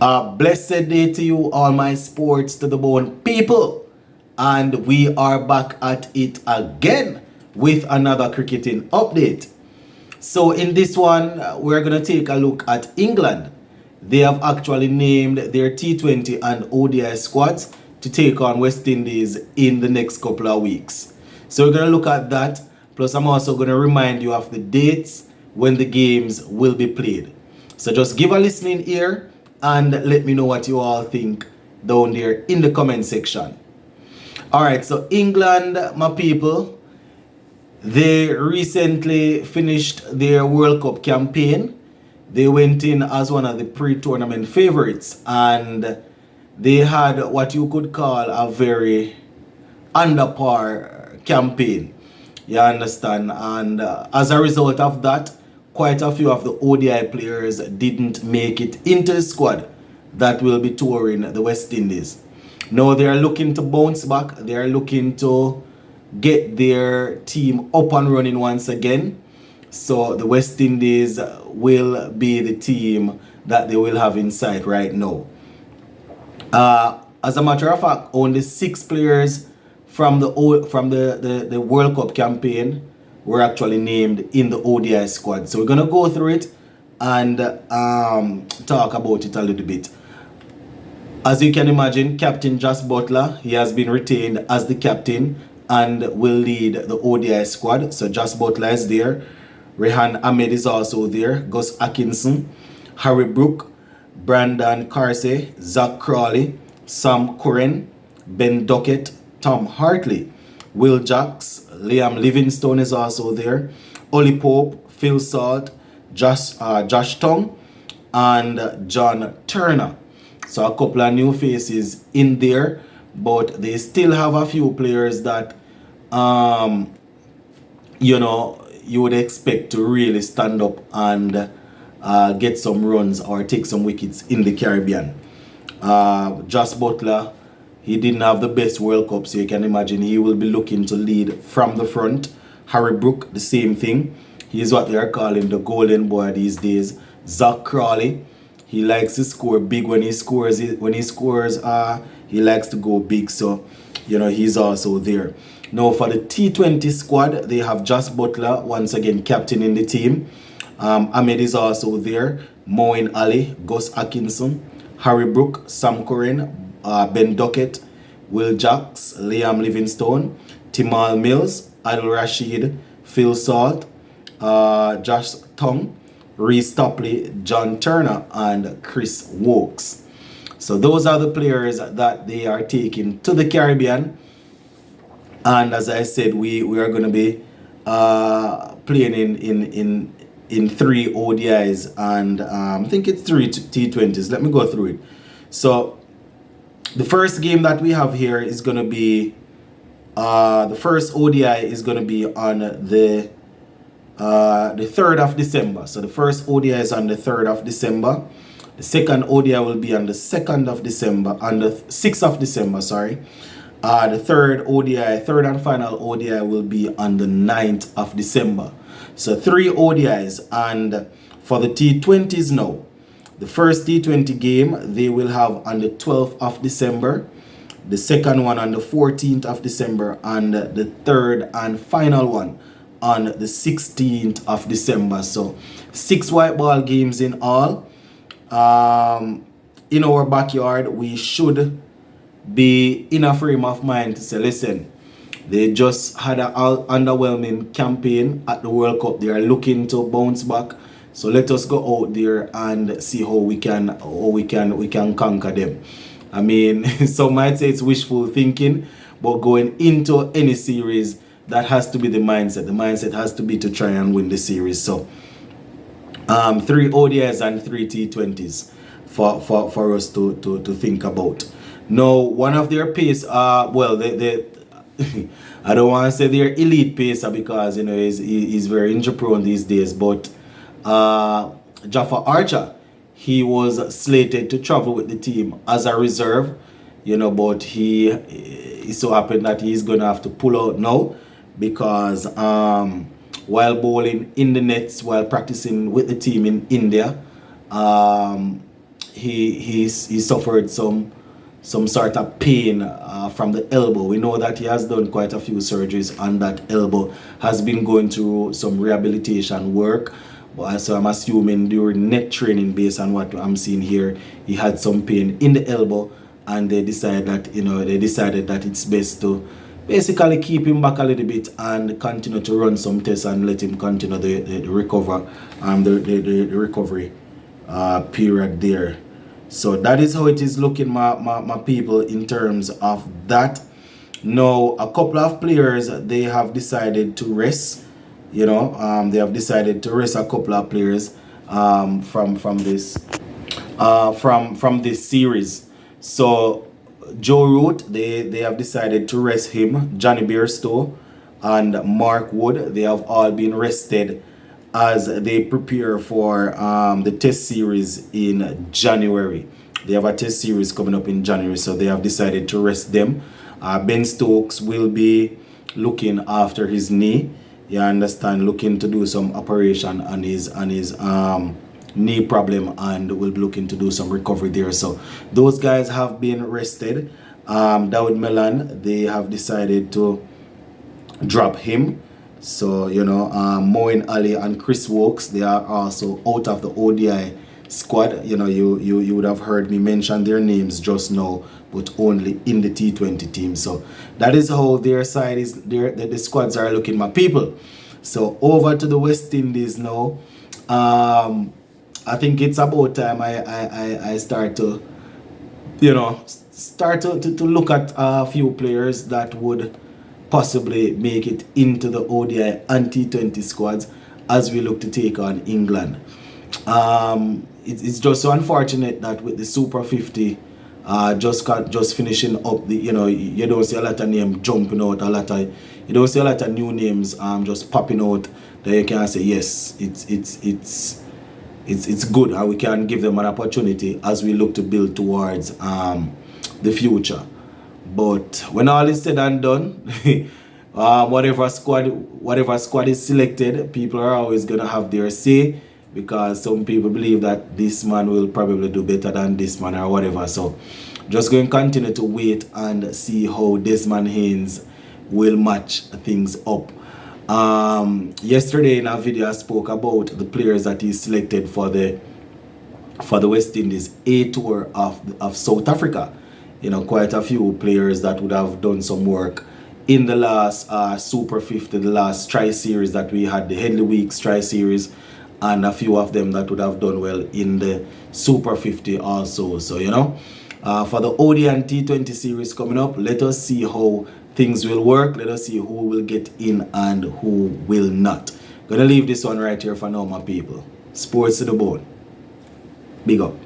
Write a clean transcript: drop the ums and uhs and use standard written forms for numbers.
A blessed day to you, all my sports to the bone people. And we are back at it again with another cricketing update. So, in this one, we're going to take a look at England. They have actually named their T20 and ODI squads to take on West Indies in the next couple of weeks. So, we're going to look at that. Plus, I'm also going to remind you of the dates when the games will be played. So, just give a listening ear and let me know what you all think down there in the comment section. Alright, so England, my people, they recently finished their World Cup campaign. They went in as one of the pre-tournament favorites, and they had what you could call a very under par campaign. You understand? And as a result of that, quite a few of the ODI players didn't make it into the squad that will be touring the West Indies. Now they are looking to bounce back. They are looking to get their team up and running once again. So the West Indies will be the team that they will have in sight right now. As a matter of fact, only 6 players from the World Cup campaign were actually named in the ODI squad. So we're going to go through it and talk about it a little bit. As you can imagine, Captain Jos Buttler, he has been retained as the captain and will lead the ODI squad. So Jos Buttler is there. Rehan Ahmed is also there. Gus Atkinson, Harry Brook, Brandon Carsey, Zach Crawley, Sam Curran, Ben Duckett, Tom Hartley, Will Jacks, Liam Livingstone is also there. Ollie Pope, Phil Salt, Josh Tongue, and John Turner. So a couple of new faces in there, but they still have a few players that you would expect to really stand up and get some runs or take some wickets in the Caribbean. Jos Buttler, he didn't have the best World Cup, so you can imagine he will be looking to lead from the front. Harry Brook, the same thing. He's what they are calling the golden boy these days. Zach Crawley, he likes to score big when he scores. He likes to go big, so he's also there. Now for the T20 squad, they have Jos Buttler once again captain in the team. Ahmed is also there. Moeen Ali, Gus Atkinson, Harry Brook, Sam Curran, Ben Duckett, Will Jacks, Liam Livingstone, Timal Mills, Adil Rashid, Phil Salt, Josh Tongue, Reece Topley, John Turner, and Chris Wokes. So those are the players that they are taking to the Caribbean. And as I said, we are going to be playing in 3 ODIs and I think it's 3 T20s. Let me go through it. So the first game that we have here is going to be the first ODI is going to be on the 3rd of December. So the first ODI is on the 3rd of December. The second ODI will be on the 2nd of December, on the 6th of December, sorry. The third and final ODI will be on the 9th of December. So 3 ODIs. And for the T20s now, the first T20 game they will have on the 12th of December, the second one on the 14th of December, and the third and final one on the 16th of December. So 6 white ball games in all. In our backyard, we should be in a frame of mind to say, listen, they just had an underwhelming campaign at the World Cup. They are looking to bounce back. So let us go out there and see how we can conquer them. I mean, some might say it's wishful thinking, but going into any series, that has to be the mindset. The mindset has to be to try and win the series. So 3 ODIs and 3 T20s for us to think about. Now, one of their pace, they I don't want to say they're elite pacer because he's very injury prone these days, but Jofra Archer, he was slated to travel with the team as a reserve, but he so happened that he's gonna have to pull out now because while bowling in the nets while practicing with the team in India, he suffered some sort of pain from the elbow. We know that he has done quite a few surgeries on that elbow, has been going through some rehabilitation work. So I'm assuming during net training, based on what I'm seeing here, he had some pain in the elbow, and they decided that it's best to basically keep him back a little bit and continue to run some tests and let him continue the recovery period there. So that is how it is looking, my people, in terms of that. Now, a couple of players, they have decided to rest. They have decided to rest a couple of players from this series. So Joe Root, they have decided to rest him. Johnny Bairstow and Mark Wood, they have all been rested as they prepare for the test series in January. They have a test series coming up in January, so they have decided to rest them. Ben Stokes will be looking after his knee. You understand, looking to do some operation on his knee problem, and will be looking to do some recovery there. So those guys have been rested. Dawoud Melan, they have decided to drop him. So Moeen Ali and Chris Wokes, they are also out of the ODI squad. You would have heard me mention their names just now, but only in the T20 team. So that is how their side is. The squads are looking, my people. So over to the West Indies now. I think it's about time I start to look at a few players that would possibly make it into the ODI and T20 squads as we look to take on England. It's just so unfortunate that with the Super 50 just finishing up, you don't see a lot of names jumping out, you don't see a lot of new names just popping out that you can say yes, it's good, and we can give them an opportunity as we look to build towards the future. But when all is said and done, whatever squad is selected, people are always gonna have their say, because some people believe that this man will probably do better than this man or whatever. So just going to continue to wait and see how Desmond Haynes will match things up. Yesterday in a video I spoke about the players that he selected for the West Indies A tour of South Africa. Quite a few players that would have done some work in the last Super 50, the last tri-series that we had, the Headley Weeks tri-series, and a few of them that would have done well in the Super 50 also. So for the ODI and T20 series coming up, let us see how things will work. Let us see who will get in and who will not. Gonna leave this one right here for now, my people. Sports to the bone. Big up.